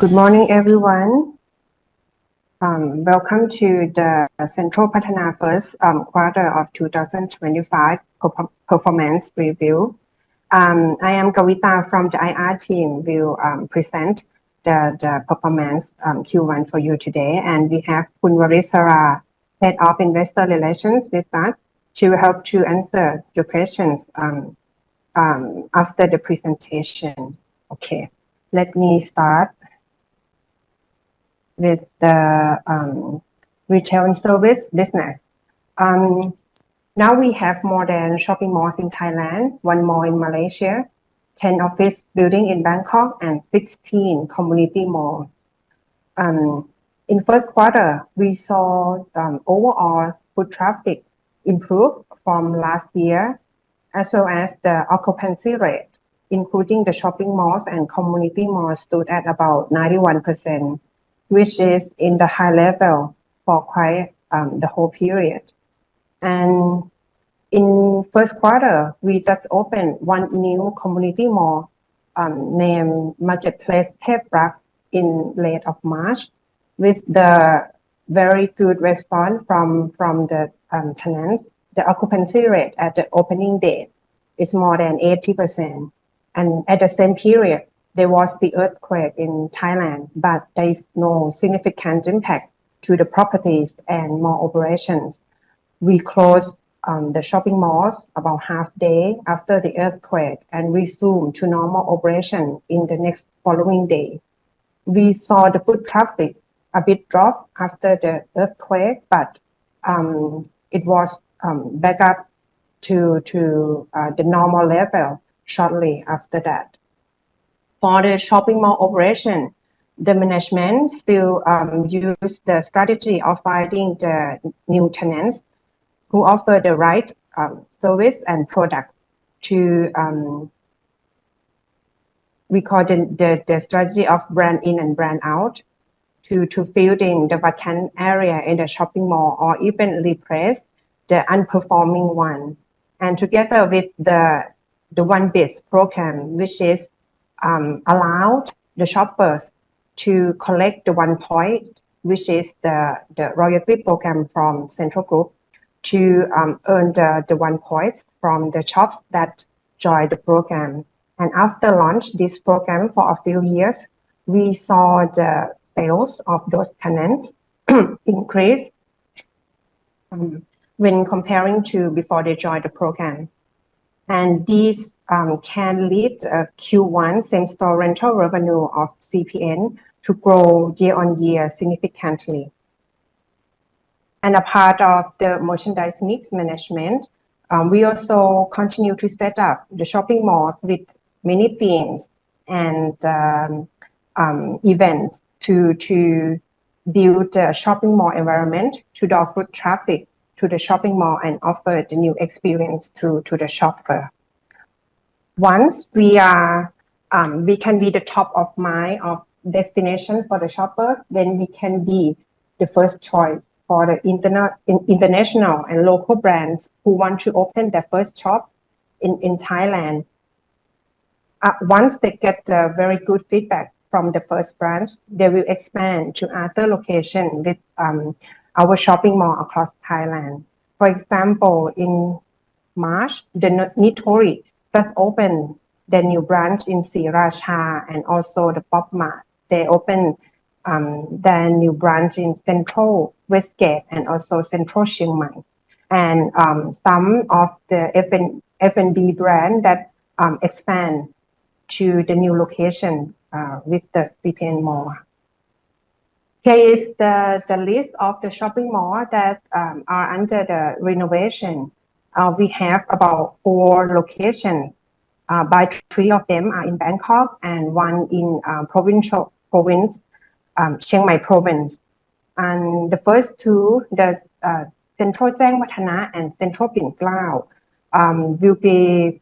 Good morning, everyone. Welcome to the Central PATTANA first quarter of 2025 performance review. I am Kavita from the IR team. Will present the performance Q1 for you today, and we have Khun Warisara, Head of Investor Relations, with us. She will help to answer your questions after the presentation. Okay, let me start with the retail and service business. Now we have more than shopping malls in Thailand, 1 mall in Malaysia, 10 office buildings in Bangkok, and 16 community malls. In first quarter, we saw overall foot traffic improve from last year, as well as the occupancy rate, including the shopping malls and community malls, stood at about 91%. Which is in the high level for quite the whole period. And in first quarter, we just opened 1 new community mall named Marketplace Theprak in late of March, with the very good response from the tenants. The occupancy rate at the opening date is more than 80%. And at the same period, there was the earthquake in Thailand, but there is no significant impact to the properties and mall operations. We closed the shopping malls about half day after the earthquake and resumed to normal operations in the next following day. We saw the foot traffic a bit drop after the earthquake, but it was back up to the normal level shortly after that. For the shopping mall operation, the management still use the strategy of finding the new tenants who offer the right service and product to we call the strategy of brand in and brand out to fill in the vacant area in the shopping mall or even replace the unperforming one. And together with the One Biz program, which is allowed the shoppers to collect the 1 point, which is the royalty program from Central Group, to earn the 1 points from the shops that join the program. And after launch this program for a few years, we saw the sales of those tenants increase when comparing to before they joined the program. And these can lead Q1 same-store rental revenue of CPN to grow year-on-year significantly. And a part of the merchandise mix management, we also continue to set up the shopping malls with many themes and events to build the shopping mall environment to draw foot traffic to the shopping mall and offer the new experience to the shopper. Once we can be the top of mind of destination for the shopper, then we can be the first choice for the international and local brands who want to open their first shop in Thailand. Once they get very good feedback from the first branch, they will expand to other locations with our shopping mall across Thailand. For example, in March, the Nitori just opened the new branch in Sriracha and also the Pop Mart. They opened their new branch in Central Westgate and also Central Chiang Mai. And some of the F&B brand that expand to the new location with the CPN mall. Here is the list of the shopping mall that are under the renovation. We have about 4 locations, but 3 of them are in Bangkok and 1 in province, Chiang Mai province. And the first 2, the Central PATTANA and Central Pin Klao, will be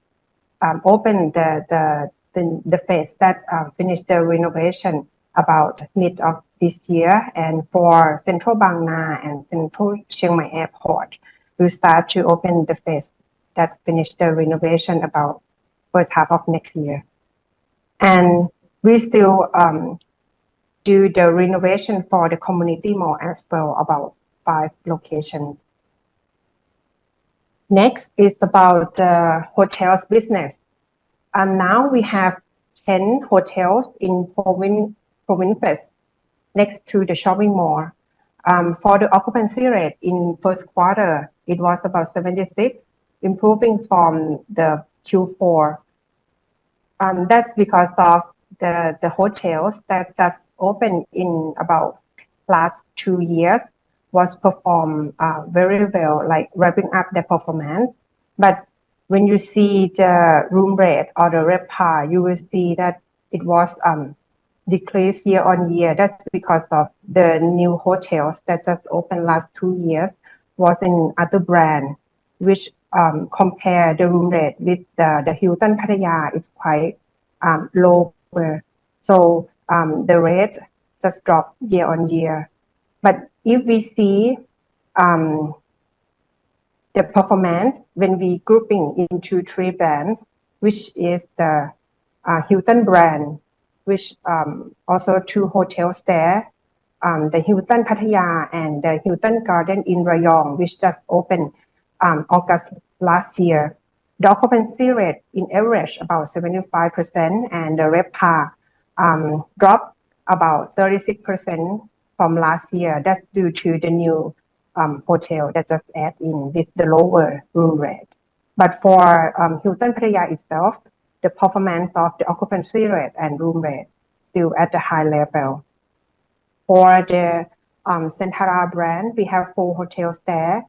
open the phase that finished the renovation about mid of this year. And for Central Bang Na and Central Chiang Mai Airport, we'll start to open the phase that finished the renovation about first half of next year. And we still do the renovation for the community mall as well, about 5 locations. Next is about the hotels business. Now we have 10 hotels in provinces next to the shopping mall. For the occupancy rate in first quarter, it was about 76, improving from the Q4. That's because of the hotels that just opened in about last 2 years was perform very well, like wrapping up the performance. But when you see the room rate or the RevPAR, you will see that it was decreased year on year. That's because of the new hotels that just opened last 2 years was in other brand, which compare the room rate with the Hilton Pattaya is quite lower. So the rate just dropped year on year. But if we see the performance when we grouping into 3 brands, which is the Hilton brand, which also 2 hotels there, the Hilton Pattaya and the Hilton Garden in Rayong, which just opened August last year. The occupancy rate in average about 75% and the RevPAR dropped about 36% from last year. That's due to the new hotel that just add in with the lower room rate. But for Hilton Pattaya itself, the performance of the occupancy rate and room rate still at a high level. For the Centara brand, we have 4 hotels there.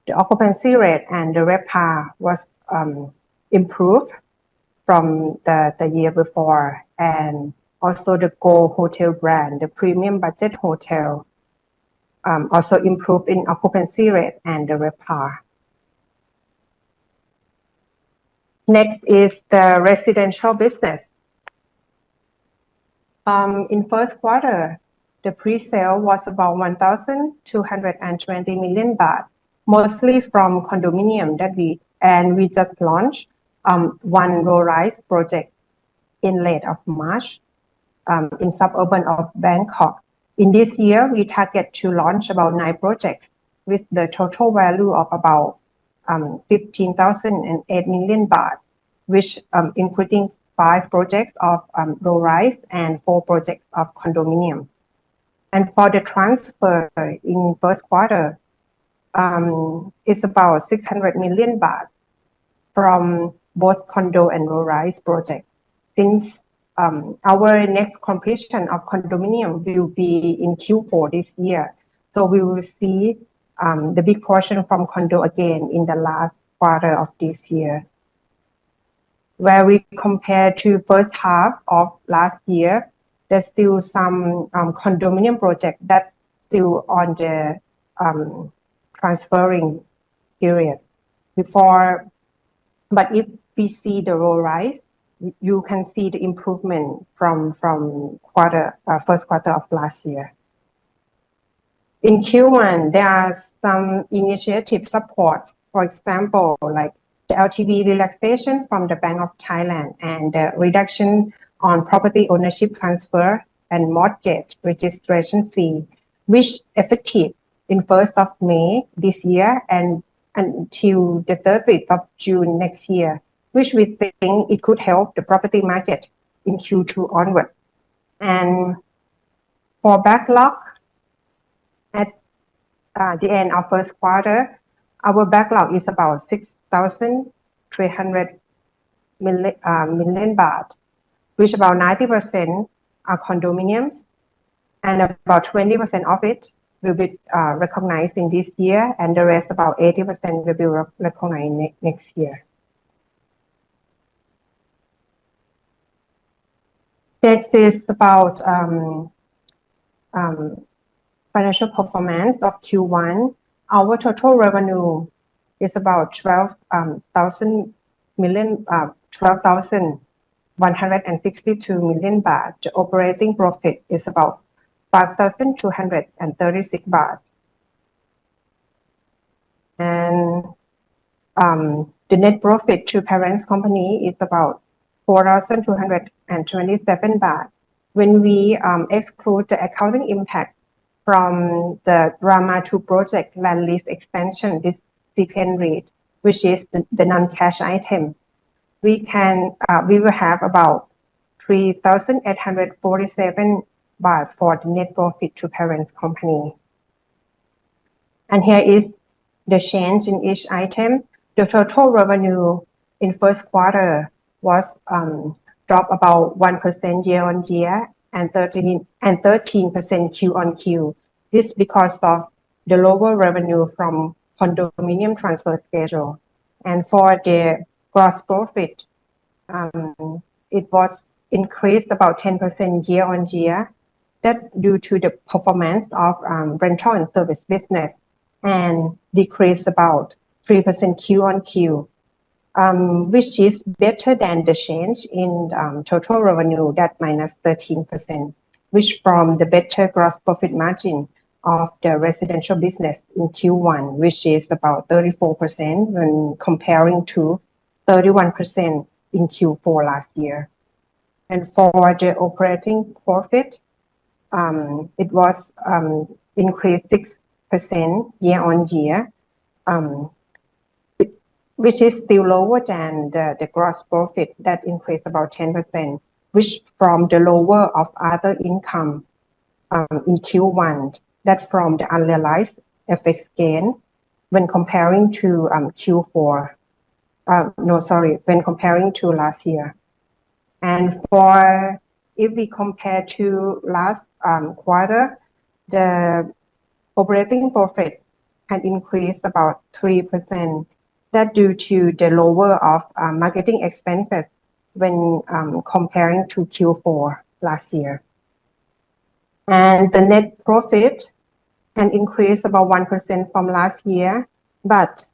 The occupancy rate and the RevPAR was improved from the year before, and also the Gold Hotel brand, the premium budget hotel, also improved in occupancy rate and the RevPAR. Next is the residential business. In first quarter, the pre-sale was about 1,220 million baht, mostly from condominium that we just launched 1 low-rise project in late of March in suburban of Bangkok. In this year, we target to launch about 9 projects with the total value of about 15,008 million baht, which including 5 projects of low-rise and 4 projects of condominium. And for the transfer in first quarter, it's about 600 million baht from both condo and low-rise project. Since our next completion of condominium will be in Q4 this year, so we will see the big portion from condo again in the last quarter of this year. Where we compare to first half of last year, there's still some condominium project that still on the transferring period before. But if we see the low-rise, you can see the improvement from first quarter of last year. In Q1, there are some initiative supports, for example, like the LTV relaxation from the Bank of Thailand and the reduction on property ownership transfer and mortgage registration fee, which effective in 1st of May this year and until the 30th of June next year, which we think it could help the property market in Q2 onward. And for backlog, at the end of first quarter, our backlog is about 6,300 million baht, which about 90% are condominiums, and about 20% of it will be recognized in this year, and the rest, about 80%, will be recognized next year. Next is about financial performance of Q1. Our total revenue is about 12,162 million baht. The operating profit is about 5,236 baht. And the net profit to parents company is about 4,227 baht, when we exclude the accounting impact from the Rama 2 project land lease extension, this CPN rate, which is the non-cash item, we will have about 3,847 baht for the net profit to parent company. And here is the change in each item. The total revenue in first quarter was dropped about 1% year-on-year and 13% Q-on-Q. This because of the lower revenue from condominium transfer schedule. And for the gross profit, it was increased about 10% year-on-year. That due to the performance of rental and service business, and decreased about 3% Q-on-Q, which is better than the change in total revenue that minus 13%, which from the better gross profit margin of the residential business in Q1, which is about 34% when comparing to 31% in Q4 last year. And for the operating profit, it was increased 6% year-on-year, which is still lower than the gross profit that increased about 10%, which from the lower of other income in Q1, that from the unrealized FX gain when comparing to Q4. When comparing to last year. And for if we compare to last quarter, the operating profit had increased about 3%. That due to the lower of marketing expenses when comparing to Q4 last year. And the net profit can increase about 1% from last year, but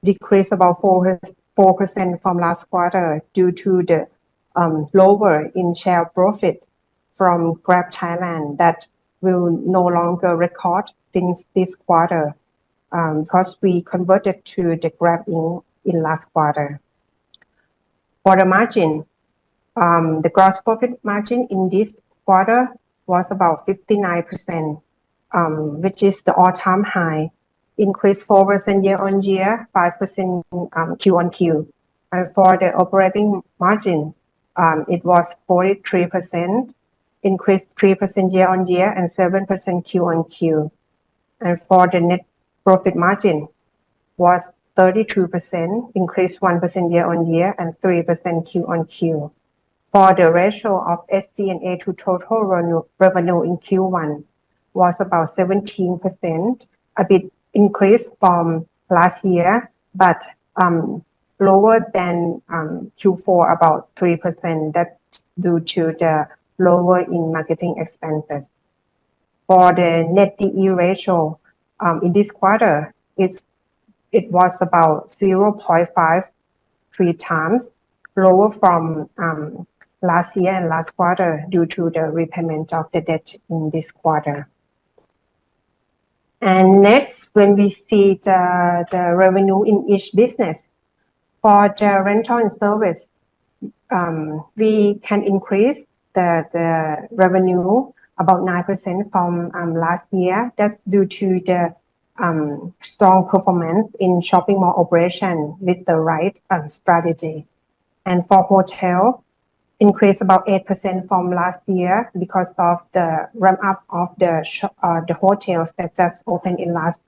decrease about 4% from last quarter due to the lower in share profit from Grab Thailand that will no longer record since this quarter because we converted to the Grab in last quarter. For the margin, the gross profit margin in this quarter was about 59%, which is the all-time high, increased 4% year-on-year, 5% Q-on-Q. And for the operating margin, it was 43%, increased 3% year-on-year and 7% Q-on-Q. And for the net profit margin was 32%, increased 1% year-on-year and 3% Q-on-Q. For the ratio of SG&A to total revenue in Q1 was about 17%, a bit increased from last year, but lower than Q4 about 3%. That's due to the lower in marketing expenses. For the net DE ratio in this quarter, it was about 0.53 times, lower from last year and last quarter due to the repayment of the debt in this quarter. And next, when we see the revenue in each business, for the rental and service, we can increase the revenue about 9% from last year. That's due to the strong performance in shopping mall operation with the right strategy. And for hotel, increased about 8% from last year because of the ramp up of the hotels that just opened in last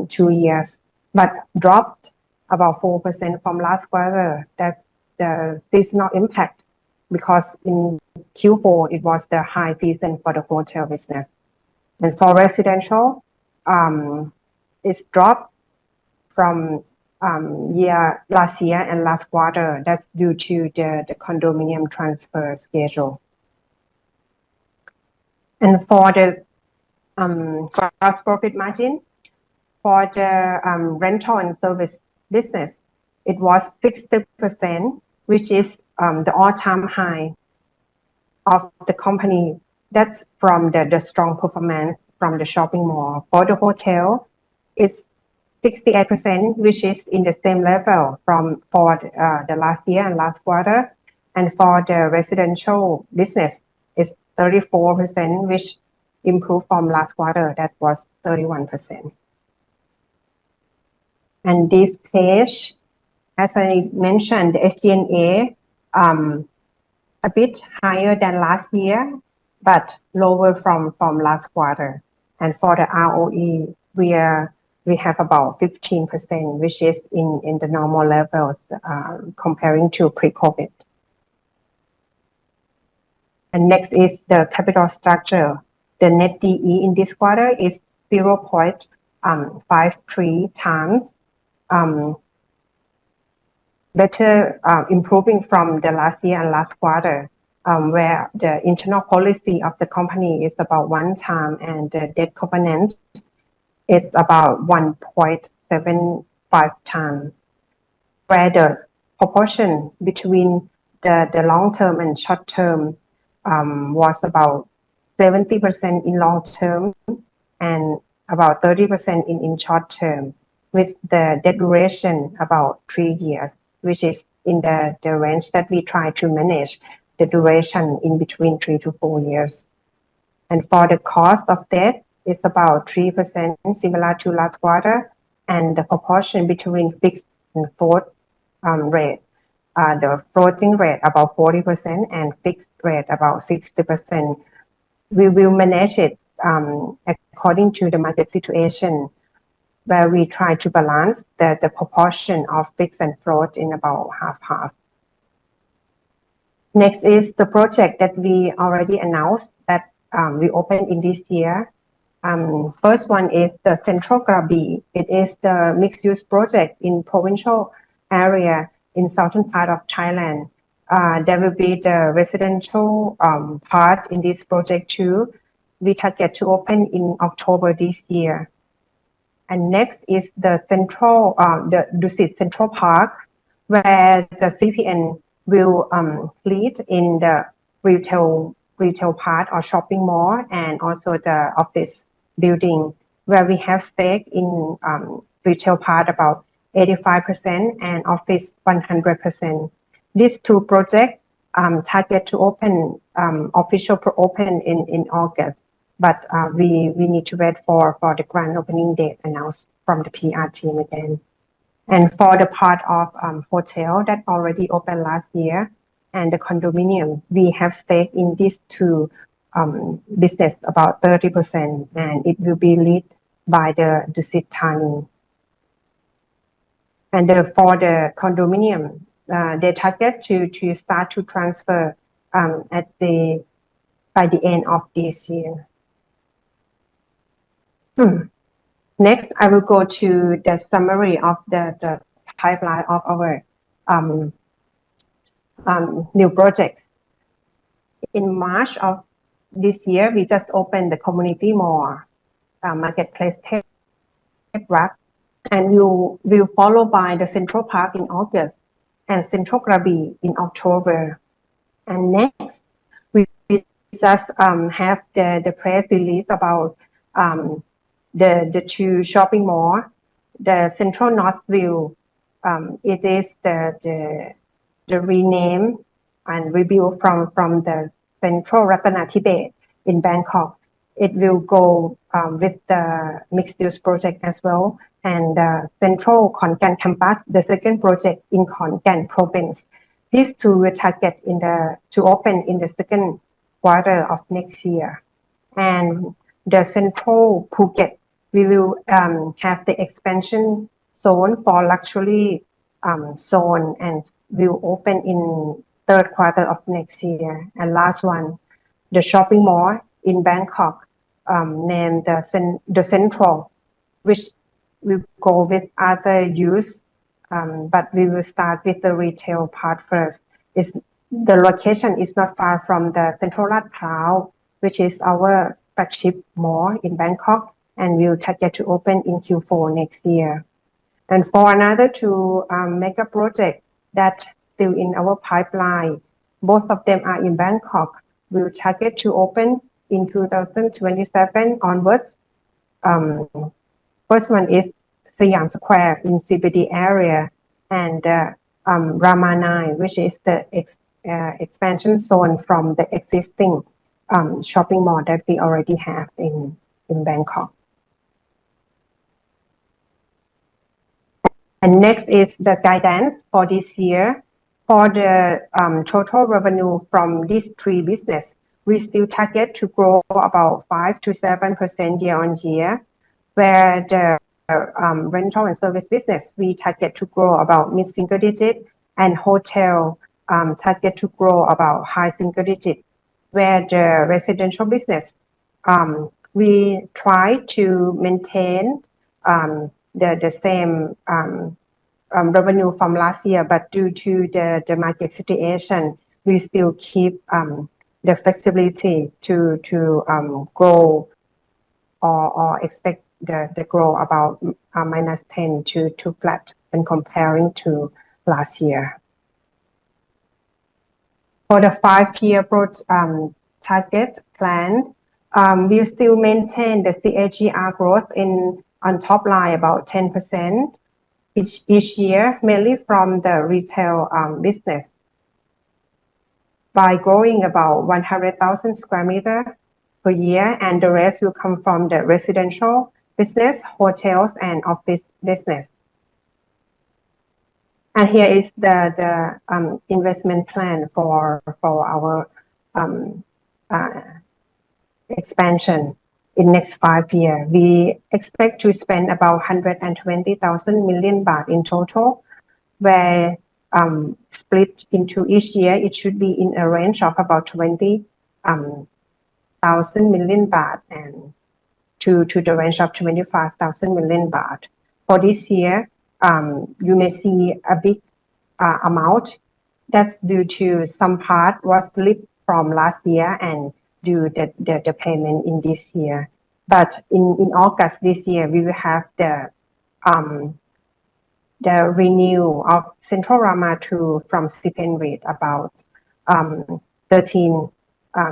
2 years, but dropped about 4% from last quarter. That's the seasonal impact because in Q4 it was the high season for the hotel business. And for residential, it's dropped from last year and last quarter. That's due to the condominium transfer schedule. And for the gross profit margin, for the rental and service business, it was 60%, which is the all-time high of the company. That's from the strong performance from the shopping mall. For the hotel, it's 68%, which is in the same level for the last year and last quarter. And for the residential business, 34%, which improved from last quarter that was 31%. And this page, as I mentioned, the SG&A a bit higher than last year, but lower from last quarter. And for the ROE, we have about 15%, which is in the normal levels comparing to pre-COVID. And next is the capital structure. The net DE in this quarter is 0.53 times, better improving from the last year and last quarter, where the internal policy of the company is about 1 time and the debt covenant is about 1.75 times, where the proportion between the long term and short term was about 70% in long term and about 30% in short term, with the debt duration about 3 years, which is in the range that we try to manage the duration in between 3 to 4 years. And for the cost of debt, it's about 3%, similar to last quarter, and the proportion between fixed and float rate, the floating rate about 40% and fixed rate about 60%. We will manage it according to the market situation, where we try to balance the proportion of fixed and float in about half. Next is the project that we already announced that we opened in this year. First one is the Central Krabi. It is the mixed-use project in provincial area in southern part of Thailand. There will be the residential part in this project too. We target to open in October this year. And next is the Dusit Central Park, where the CPN will lead in the retail part or shopping mall and also the office building, where we have stake in retail part about 85% and office 100%. These two projects target to open official open in August, but we need to wait for the grand opening date announced from the PR team again. And for the part of hotel that already opened last year and the condominium, we have stake in these two business about 30%, and it will be led by the Dusit Thani. And for the condominium, they target to start to transfer by the end of this year. Next, I will go to the summary of the pipeline of our new projects. In March of this year, we just opened the community mall, marketplace Tep, and you will follow by the Central Park in August and Central Krabi in October. And next, we just have the press release about the two shopping mall, the Central Northview. It is the rename and rebuild from the Central Ratana Tibet in Bangkok. It will go with the mixed-use project as well, and the Central Khon Kaen campus, the second project in Khon Kaen province. These two will target to open in the second quarter of next year. And the Central Phuket, we will have the expansion zone for luxury zone, and will open in third quarter of next year. And last one, the shopping mall in Bangkok, named the Central, which will go with other use, but we will start with the retail part first. The location is not far from the Central Lat Phraw, which is our flagship mall in Bangkok, and we'll target to open in Q4 next year. And for another two mega project that still in our pipeline, both of them are in Bangkok. We'll target to open in 2027 onwards. First one is Siam Square in CBD area, and Rama 9, which is the expansion zone from the existing shopping mall that we already have in Bangkok. And next is the guidance for this year. For the total revenue from these three business, we still target to grow about 5 to 7% year on year, where the rental and service business, we target to grow about mid-single digit, and hotel target to grow about high single digit, where the residential business, we try to maintain the same revenue from last year, but due to the market situation, we still keep the flexibility to grow or expect the growth about -10 to flat when comparing to last year. For the 5-year growth target plan, we still maintain the CAGR growth on top line about 10% each year, mainly from the retail business, by growing about 100,000 square meters per year, and the rest will come from the residential business, hotels, and office business. And here is the investment plan for our expansion in next 5 years. We expect to spend about 120,000 million baht in total, where split into each year, it should be in a range of about 20,000 million baht and to the range of 25,000 million baht. For this year, you may see a big amount. That's due to some part was slipped from last year and do the payment in this year. But in August this year, we will have the renewal of Central Rama 2 from CPN rate about 13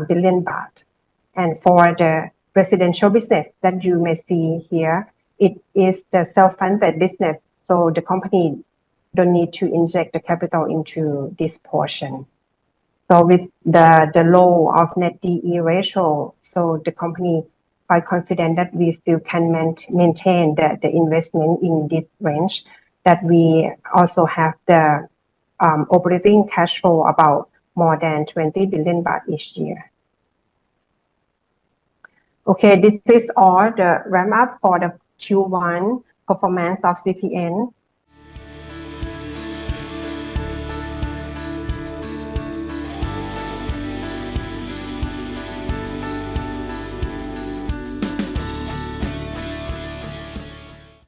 billion baht. And for the residential business that you may see here, it is the self-funded business, so the company don't need to inject the capital into this portion. So with the low of net DE ratio, so the company quite confident that we still can maintain the investment in this range, that we also have the operating cash flow about more than 20 billion baht each year. Okay, this is all the wrap up for the Q1 performance of CPN.